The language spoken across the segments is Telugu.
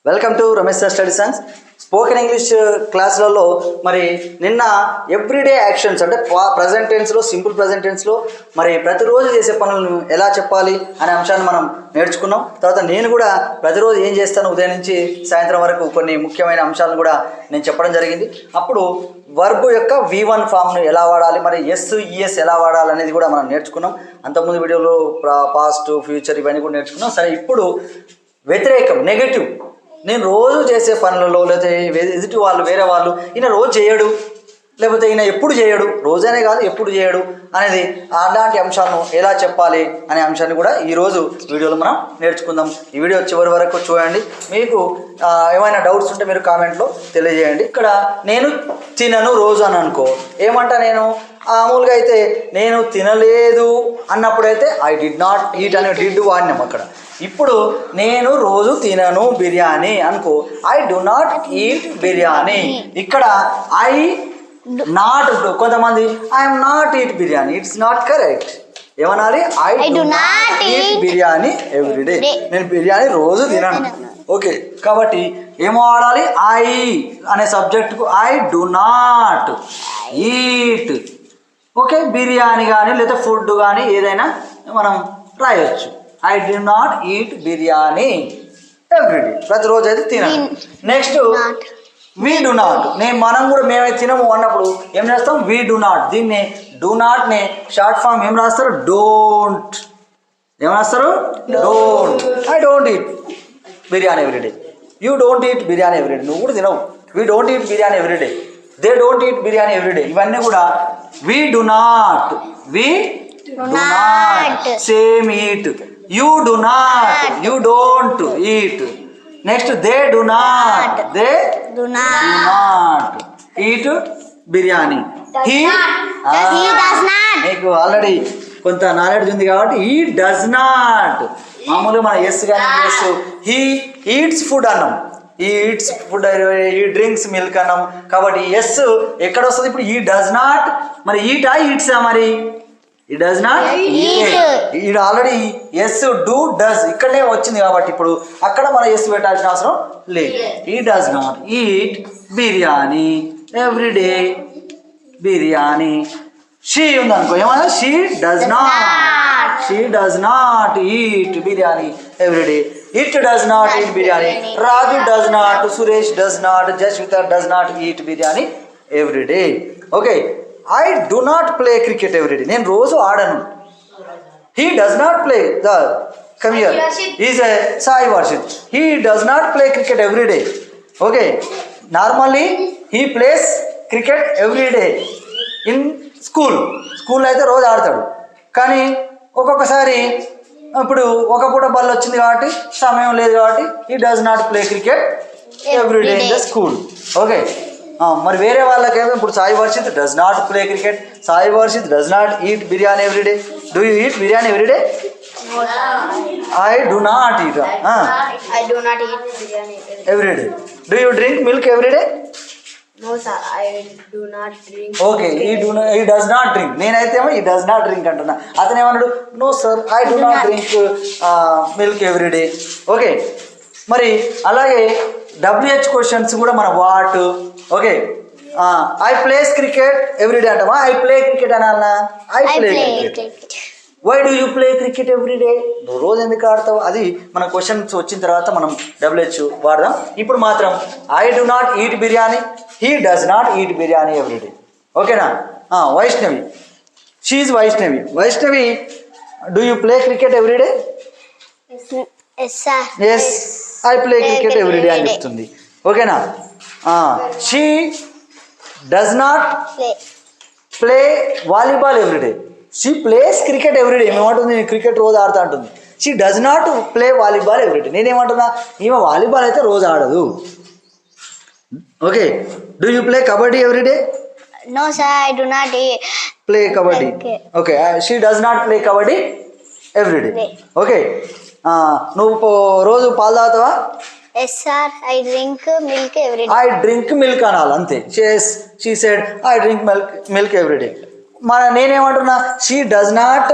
Welcome to Ramesh sir study science. Spoken English క్లాసులలో మరి నిన్న ఎవ్రీడే యాక్షన్స్ అంటే ప్రజెంట్ టెన్స్లో, సింపుల్ ప్రజెంట్ టెన్స్లో మరి ప్రతిరోజు చేసే పనులను ఎలా చెప్పాలి అనే అంశాన్ని మనం నేర్చుకున్నాం. తర్వాత నేను కూడా ప్రతిరోజు ఏం చేస్తాను ఉదయం నుంచి సాయంత్రం వరకు కొన్ని ముఖ్యమైన అంశాలను కూడా నేను చెప్పడం జరిగింది. అప్పుడు వర్బ్ యొక్క V1 ఫామ్ను ఎలా వాడాలి, మరి ఎస్ ఈఎస్ ఎలా వాడాలి అనేది కూడా మనం నేర్చుకున్నాం. అంతకుముందు వీడియోలో పాస్ట్, ఫ్యూచర్ ఇవన్నీ కూడా నేర్చుకున్నాం. సరే, ఇప్పుడు వ్యతిరేకం, నెగటివ్, నేను రోజు చేసే పనులలో లేకపోతే ఎదుటి వాళ్ళు, వేరే వాళ్ళు, ఈయన రోజు చేయడు, లేకపోతే ఈయన ఎప్పుడు చేయడు, రోజనే కాదు ఎప్పుడు చేయడు అనేది అలాంటి అంశాలను ఎలా చెప్పాలి అనే అంశాన్ని కూడా ఈరోజు వీడియోలో మనం నేర్చుకుందాం. ఈ వీడియో చివరి వరకు చూడండి. మీకు ఏమైనా డౌట్స్ ఉంటే మీరు కామెంట్లో తెలియజేయండి. ఇక్కడ నేను తినను రోజు అని అనుకో, ఏమంటా నేను మామూలుగా అయితే నేను తినలేదు అన్నప్పుడైతే ఐ డిడ్ నాట్ ఈట్ అనే డిడ్ వాడినాం అక్కడ. ఇప్పుడు నేను రోజు తినను బిర్యానీ అనుకో, I do not eat biryani. ఇక్కడ ఐ నాట్, కొంతమంది I'm not eat biryani, it's not correct. ఏమనాలి? I do not eat biryani every day. నేను బిర్యానీ రోజు తినను. ఓకే, కాబట్టి ఏమో వాడాలి? ఐ అనే సబ్జెక్టుకు I do not eat. Okay, biryani కానీ లేదా ఫుడ్ కానీ ఏదైనా మనం రాయొచ్చు. I do not eat biryani every day, ప్రతిరోజు అయితే తినను. నెక్స్ట్ వీ డు నాట్, మనం కూడా మేమైతే తినము అన్నప్పుడు ఏం చేస్తాం? We do not. దీన్ని డు నాట్ని షార్ట్ ఫామ్ ఏం రాస్తారు? డోంట్. ఏం రాస్తారు? Don't. I don't eat biryani every day. You don't eat biryani every day. నువ్వు కూడా తినవు. We don't eat biryani every day. They don't eat biryani every day. ఇవన్నీ కూడా we do not. We do not. Same eat. You do not. You don't eat. Next, they do not. They do not eat biryani. He does not. మీకు ఆల్రెడీ కొంత నాలెడ్జ్ ఉంది కాబట్టి he does not. మామూలుగా మన ఎస్ కానీ ఎస్, he eats food అన్నాం, he eats food, he drinks milk అన్నాం. కాబట్టి ఎస్ ఎక్కడ వస్తుంది ఇప్పుడు? he does not. మరి ఈటా ఈట్సా? మరి ఇట్ డస్ నాట్ ఈట్. ఇది ఆల్రెడీ ఎస్ డూ డస్ ఇక్కడనే వచ్చింది కాబట్టి ఇప్పుడు అక్కడ మనం ఎస్ పెట్టాల్సిన అవసరం లేదు. ఈ does not eat biryani every day. Biryani. She ఉందనుకో, ఏమన్నా? She does not eat biryani every day. It does not eat biryani. Raju does not, Suresh does not, Jaswitha does not eat biryani every day. Okay, I do not play cricket every day. నేను రోజు ఆడను. He does not play the come here is a Sai Varshith. He does not play cricket every day. Okay, normally he plays cricket every day in స్కూల్లో అయితే రోజు ఆడతాడు. కానీ ఒక్కొక్కసారి ఇప్పుడు ఒక పూట బల్ వచ్చింది కాబట్టి సమయం లేదు కాబట్టి he does not play cricket every day in the school. Okay, మరి వేరే వాళ్ళకేమో ఇప్పుడు Sai Varshith does not play cricket, Sai Varshith does not eat biryani everyday. Do you eat biryani everyday? I do not eat. I do not eat biryani everyday. Do you drink milk everyday? No sir, I do not drink. Okay, ఈ డస్ నాట్ డ్రింక్. నేనైతే ఈ డస్ నాట్ డ్రింక్ అంటున్నా. అతను ఏమన్నాడు? No sir, I do not drink milk every day. Okay, మరి అలాగే WH క్వశ్చన్స్ కూడా మన what. Okay, I plays cricket every day అంటామా? ఐ ప్లే క్రికెట్ అనాలనా? I play cricket. Why do you play cricket every day? నువ్వు రోజు ఎందుకు ఆడతావు? అది మన క్వశ్చన్స్ వచ్చిన తర్వాత మనం WH వాడదాం. ఇప్పుడు మాత్రం I do not eat biryani, he does not eat biryani everyday. ఓకేనా? Vaishnavi, she Vaishnavi. Vaishnavi, do you play cricket everyday? Yes, I play cricket everyday అని చెప్తుంది. ఓకేనా? She does not play volleyball everyday. She plays cricket everyday. ఏమంటుంది? క్రికెట్ రోజు ఆడుతూ ఉంటుంది. She does not play volleyball everyday. నేనేమంటున్నా? ఈమె వాలీబాల్ అయితే రోజు ఆడదు. Okay, do you play kabaddi everyday? No sir, I do not play kabaddi. Okay, she does not play kabaddi everyday. Okay, నువ్వు రోజు పాలు తాగుతావా? Yes sir, I drink milk every day. I drink milk అనాలి అంతే. She said I drink milk everyday. నేనేమంటున్నా? She does not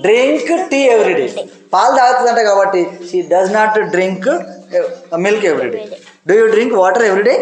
drink tea everyday. పాలు తాగుతుందంట కాబట్టి she does not drink milk everyday. Do you drink water everyday?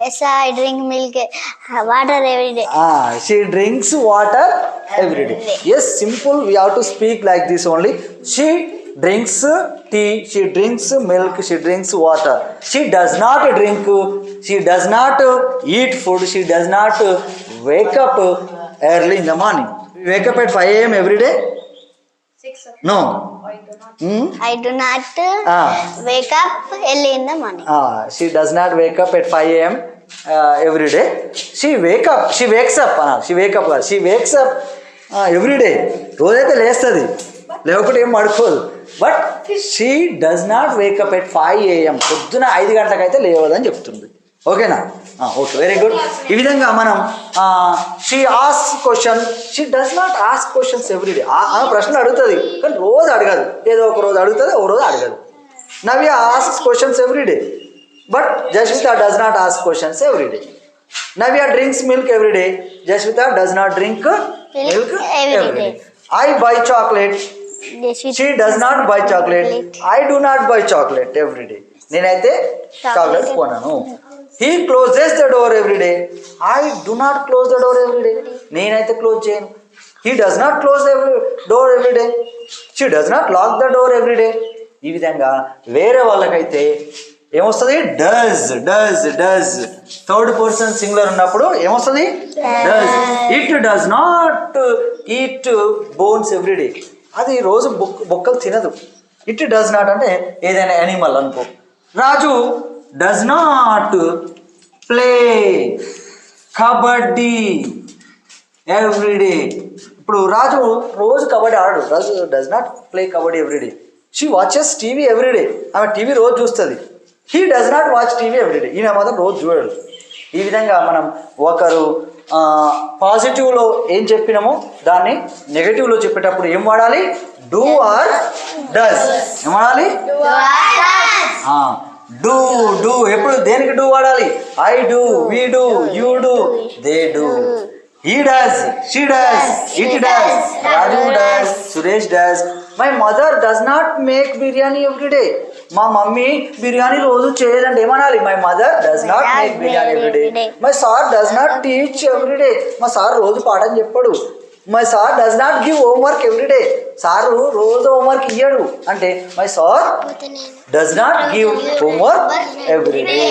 Yes, sir. I drink milk, water every day. She drinks water every day. Yes, simple. We have to speak like this only. She drinks tea. She drinks milk. She drinks water. She does not drink. She does not eat food. She does not wake up early in the morning. Wake up at 5 a.m. every day? 6. No. I do not wake up early in the morning. She does not wake up at 5 a.m. Every day. She wakes up. She wakes up every day. రోజైతే లేస్తుంది, లేకపోతే ఏం పడుకోదు. But she does not wake up at 5 a.m. పొద్దున 5 గంటలకైతే లేవదని చెప్తుంది. ఓకేనా? Okay, very good. ఈ విధంగా మనం she ask question, she does not ask questions everyday. ఆమె ప్రశ్నలు అడుగుతుంది కానీ రోజు అడగదు. ఏదో ఒక రోజు అడుగుతుంది, ఒక రోజు అడగదు. Navya ask questions everyday, but Jaswitha does not ask questions everyday. Navya drinks milk everyday, Jaswitha does not drink milk everyday. I buy chocolate, she does not buy chocolate. I do not buy chocolate everyday. నేనైతే చాక్లెట్ కొనను. He closes the door everyday. I do not close the door everyday. నేనైతే క్లోజ్ చేయను. He does not close the door everyday. She does not lock the door everyday. ఈ విధంగా వేరే వాళ్ళకైతే ఏమొస్తుంది? Does does does. Third person singular ఉన్నప్పుడు ఏమొస్తుంది? Does. It does not eat bones everyday. అది రోజు బొక్కలు తినదు. ఇట్ డస్ నాట్ అంటే ఏదైనా యానిమల్ అనుకో. Raju does not play kabaddi everyday. ఇప్పుడు రాజు రోజు కబడ్డీ ఆడు. Raju does not play kabaddi everyday. She watches TV everyday. ఆమె టీవీ రోజు చూస్తుంది. He does not watch TV everyday. ఈయన మాత్రం రోజు చూడడు. ఈ విధంగా మనం ఒకరు పాజిటివ్లో ఏం చెప్పినామో దాన్ని నెగటివ్లో చెప్పేటప్పుడు ఏం వాడాలి? Do or does. ఏం వాడాలి? డూ. డూ ఎప్పుడు దేనికి డూ వాడాలి? I do, we do, you do, they do. He does, she does, it does, Raju does, Suresh does. My mother does not make biryani every day. మా మమ్మీ బిర్యానీ రోజు చేయదండి. ఏమనాలి? My mother does not make biryani every day. My sir does not teach every day. మా సార్ రోజు పాఠం చెప్పడు. My sir does not give homework every day. Sir రోజు హోంవర్క్ ఇయ్యడు. అంటే my sir does not give homework every day.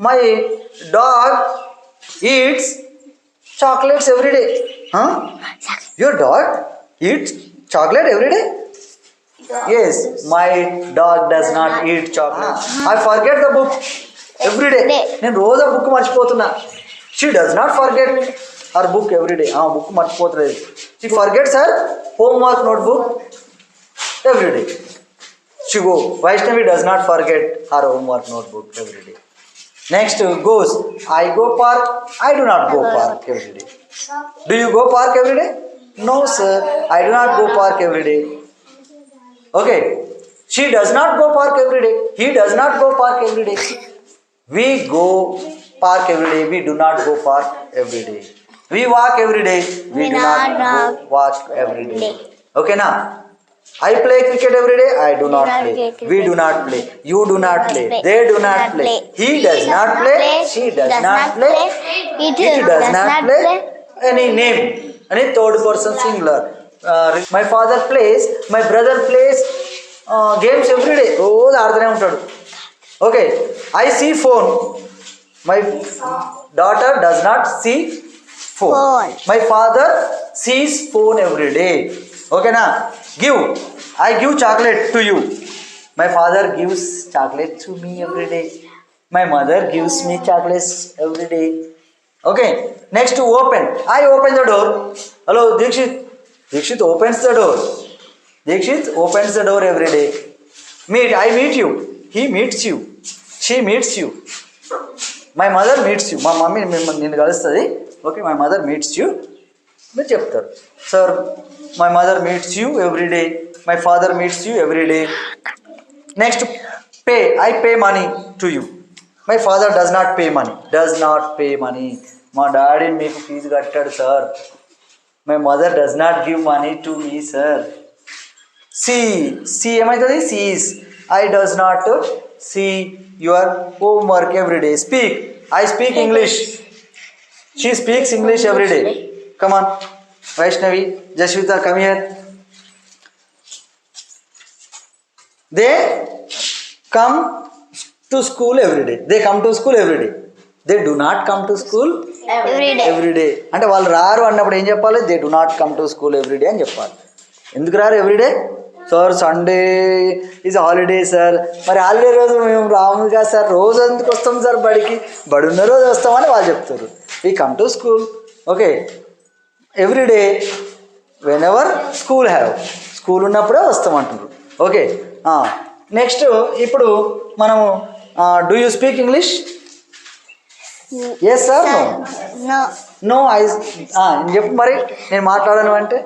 My dog eats chocolates every day. Your dog eats chocolate every day? Yes, my dog does not eat chocolate. I forget the book every day. నేను రోజు ఆ బుక్ మర్చిపోతున్నా. She does not forget her book every day. Book మర్చిపోతుంది. She forgets her homework notebook every day. She go. Vaishnavi does not forget her homework notebook every day. Next goes, I go park. I do not go park every day. Do you go park every day? No sir, I do not go park every day. Okay, she does not go park every day. He does not go park every day. We go park every day. We do not go park every day. We walk every day. We do not go walk every day. Okay now. I play cricket every day. I do not play. We do not play. You do not play. They do not play. He does not play. She does not play. It does not play. Any name. Any third person singular. My father plays. My brother plays games every day. రోజు ఆడుతూనే ఉంటాడు. Okay. I see phone. My daughter does not see phone. My father sees phone every day. Okay na? Give. I give chocolate to you. My father gives chocolate to me every day. My mother gives me chocolates every day. Okay. Next to open. I open the door. Hello, Dikshit. Dikshit opens the door. Dikshit opens the door every day. Meet. I meet you. He meets you. She meets you. My mother meets you. మా మమ్మీ నిన్ను కలుస్తుంది. Okay. My mother meets you. మీరు చెప్తారు. Sir, my mother meets you every day. My father meets you every day. Next, pay. I pay money to you. My father does not pay money. Does not pay money. మా డాడీ మీకు ఫీజు కట్టాడు sir. My mother does not give money to me, sir. See ఏమవుతుంది? Sees. I does not see your homework every day. Speak. I speak English. She speaks English every day. Come on. Vaishnavi, Jashvita, come here. They come to school every day. They come to school every day. They do not come to school every day. అంటే వాళ్ళు రారు అన్నప్పుడు ఏం చెప్పాలి? They do not come to school every day అని చెప్పాలి. ఎందుకు రారు everyday? Sir Sunday is holiday sir. మరి హాలిడే రోజు మేము రాము కదా సార్, రోజు ఎందుకు వస్తాం సార్ బడికి? బడి ఉన్న రోజు వస్తామని వాళ్ళు చెప్తారు. We come to school. Okay, everyday whenever school have, school ఉన్నప్పుడే వస్తామంటారు. ఓకే, నెక్స్ట్ ఇప్పుడు మనము do you speak English? Yes sir, no. No I చెప్పు మరి, నేను మాట్లాడను అంటే.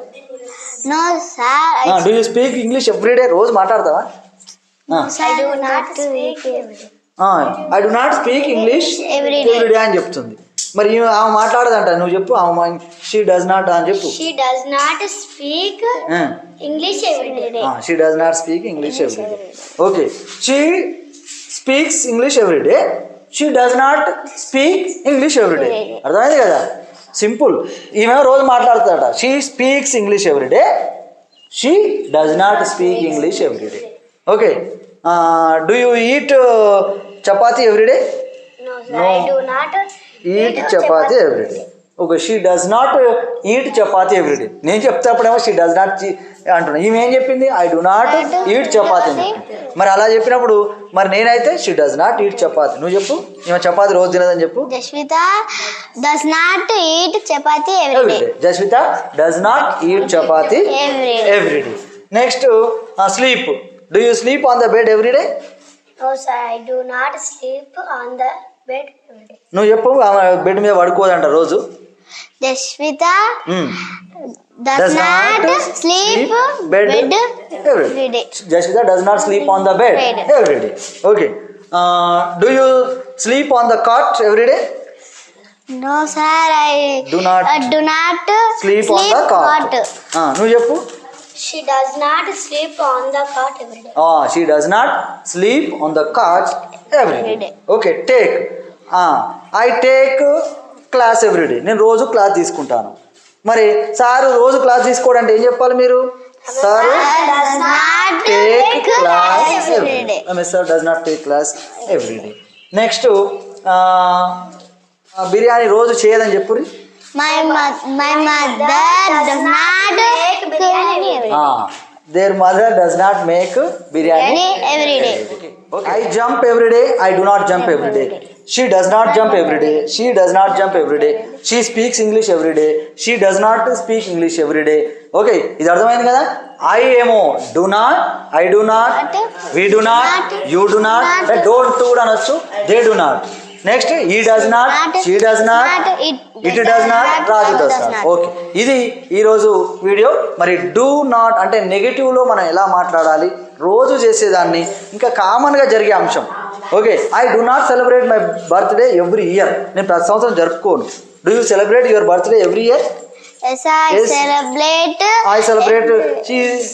No sir. Do you speak English everyday? రోజు మాట్లాడతావా? I do not speak every day. I do not speak English everyday అని చెప్తుంది. మరి ఆమె మాట్లాడదంట, నువ్వు చెప్పు. ఆమె షీ డస్ నాట్ అని చెప్పు. She does not speak English every day. She does not speak English everyday. Okay, she speaks English everyday. She does not speak English everyday. అర్థమైంది కదా? సింపుల్. ఈమె రోజు మాట్లాడతాడ. She speaks English everyday. She does not speak English everyday. Okay, do you eat chapati everyday? No, I do not eat chapati everyday. Okay, she does not eat chapati everyday. నేను చెప్తాప్పుడేమో షీ డస్ నాట్ అంటున్నా. ఈమె ఏం చెప్పింది? I do not eat chapati అని చెప్పింది. మరి అలా చెప్పినప్పుడు మరి నేనైతే she does not eat chapati. నువ్వు చెప్పు, ఈమె చపాతీ రోజు తినదని చెప్పు. Jasvitha does not eat chapati every day. Jasvitha does not eat chapati everyday. Next sleep. Do you sleep on the bed everyday? No sir, I do not sleep on the bed every day. నువ్వు చెప్పు, ఆమె బెడ్ మీద పడుకోదంట రోజు. Jashvita does not sleep bed every day. Jashvita does not sleep on the bed every day. Okay. Do you sleep on the cot every day? No sir, I do not sleep on the cot. నువ్వు చెప్పు. She does not sleep on the cot every day. She does not sleep on the cot every day. Okay, take. I take class every day. నేను రోజు క్లాస్ తీసుకుంటాను. మరి సారు రోజు క్లాస్ తీసుకోవడంటే ఏం చెప్పాలి మీరు? Sir take class every day. Sir does not take class every day. Next biryani రోజు చేయదని చెప్పురి. My mother does not make biryani every day. Their mother does not make biryani every day. Okay. I jump every day. I do not jump every day. She does not jump every day. She does not jump every day. She speaks English every day. She does not speak English every day. Okay, ఇది అర్థమైంది కదా? I ఏమో do not, I do not, we do not, you do not, don't do కూడా అనొచ్చు. They do not. Next he does not, she does not, it does not, Raju does not. Okay, ఇది ఈరోజు వీడియో. మరి డూ నాట్ అంటే నెగిటివ్లో మనం ఎలా మాట్లాడాలి, రోజు చేసేదాన్ని, ఇంకా కామన్గా జరిగే అంశం. Okay, I do not celebrate my birthday every year. నేను ప్రతి సంవత్సరం జరుపుకోను. Do you celebrate your birthday every year? Yes, I celebrate. I celebrate.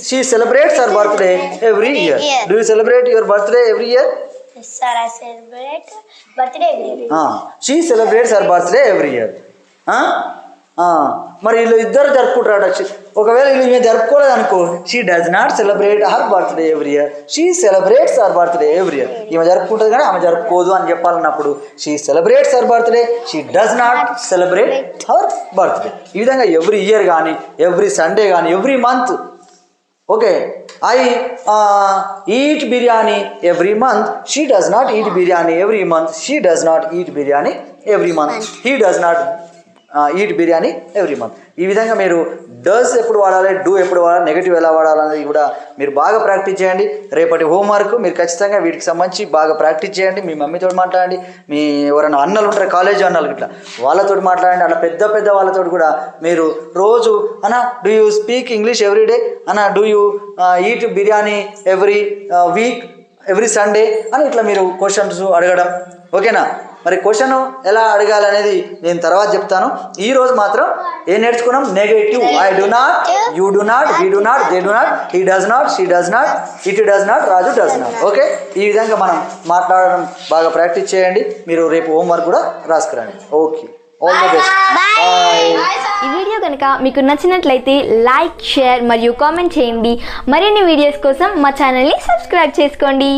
She celebrates her birthday every year. Do you celebrate your birthday every year? Yes, sir, I celebrate birthday every year. She celebrates her birthday every year. మరి వీళ్ళు ఇద్దరు జరుపుకుంటారట. ఒకవేళ వీళ్ళు జరుపుకోలేదు అనుకో, she does not celebrate her birthday every year. She celebrates her birthday every year. ఈమె జరుపుకుంటుంది కానీ ఆమె జరుపుకోదు అని చెప్పాలన్నప్పుడు she celebrates her birthday, she does not celebrate her birthday. ఈ విధంగా ఎవ్రీ ఇయర్ కానీ, ఎవ్రీ సండే కానీ, every month. Okay, I eat biryani every month. She does not eat biryani every month. She does not eat biryani every month. He does not eat biryani every month. ఈ విధంగా మీరు డస్ ఎప్పుడు వాడాలి, డూ ఎప్పుడు వాడాలి, నెగిటివ్ ఎలా వాడాలనేది కూడా మీరు బాగా ప్రాక్టీస్ చేయండి. రేపటి హోంవర్క్ మీరు ఖచ్చితంగా వీటికి సంబంధించి బాగా ప్రాక్టీస్ చేయండి. మీ మమ్మీతో మాట్లాడండి, మీ ఎవరైనా అన్నలు ఉంటారు, కాలేజీ అన్నలు ఇట్లా, వాళ్ళతో మాట్లాడండి. అలా పెద్ద పెద్ద వాళ్ళతో కూడా మీరు రోజు అన్నా do you speak English every day, అన్నా do you eat biryani every week, every Sunday అని ఇట్లా మీరు క్వశ్చన్స్ అడగడం. ఓకేనా? మరి క్వశ్చన్ ఎలా అడగాలి అనేది నేను తర్వాత చెప్తాను. ఈ రోజు మాత్రం ఏం నేర్చుకున్నాం? Negative. I do not, you do not, we do not, they do not, he does not, she does not, it does not, Raju does not. Okay, ఈ విధంగా మనం మాట్లాడడం బాగా ప్రాక్టీస్ చేయండి. మీరు రేపు హోంవర్క్ కూడా రాసుకురండి. Okay, all the best. Bye. ఈ వీడియో కనుక మీకు నచ్చినట్లయితే లైక్, షేర్ మరియు కామెంట్ చేయండి. మరిన్ని వీడియోస్ కోసం మా ఛానల్ని సబ్స్క్రైబ్ చేసుకోండి.